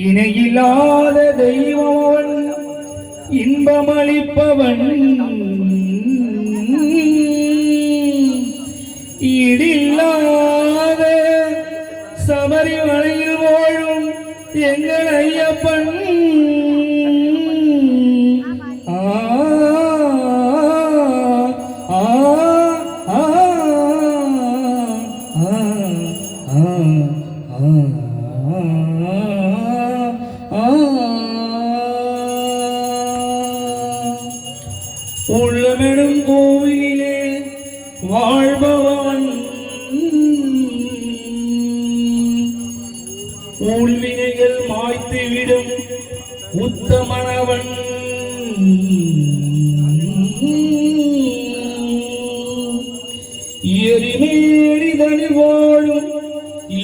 இணையில்லாத தெய்வம் அவன் இன்பமளிப்பவன் ஈடில்லாத சபரிமலையில் வாழும் எங்கள் ஐயப்பன் உள்ளமெனும் கோவிலே வாழ்பவன் ஊழ்வினைகள் மாய்த்துவிடும் உத்தமனவன் எரிமேடிதனில் வாழும்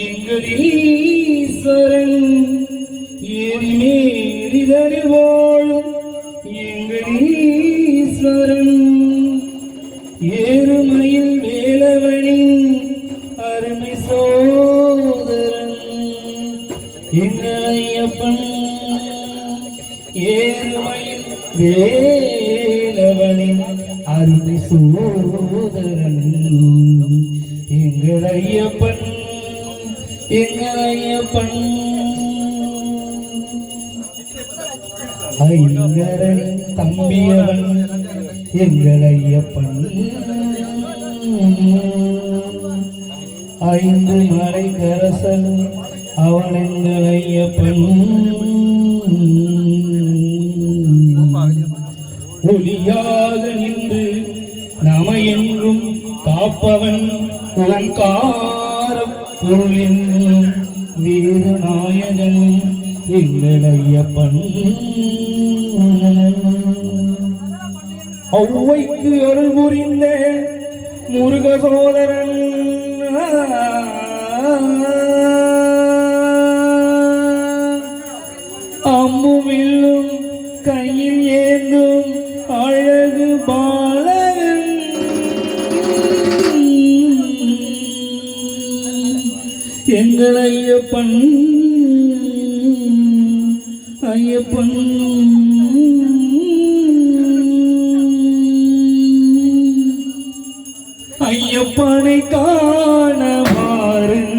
எங்கள் ஈஸ்வரன் எரிமேடிதனில் வாழும் எங்கள் ஈஸ்வரன் ஏறுமையில் வேலவனின் அருமை சோதரன் எங்கள் ஐயப்பன் ஏறுமையில் வேலவனின் அருமை சோதரன் எங்கள் ஐயப்பன் எங்கள் ஐயப்பன் ஐங்கரன் தம்பியவன் எங்கள் ஐயப்பன் ஐந்து மலை கரசன் அவன் எங்கள் ஐயப்பன் ஒளியாக நின்று நம எங்கும் காப்பவன் ஓங்கார பொருளின் வீரநாயகன் எங்கள் ஐயப்பன் ஔவைக்கு அருள் புரிந்த முருக சோதரன் அம்புவில்லும் கையில் ஏந்தும் அழகு பாலகன் எங்கள் ஐயப்பன் ஐயப்பன் ஐயப்பனை காண வாருங்கள்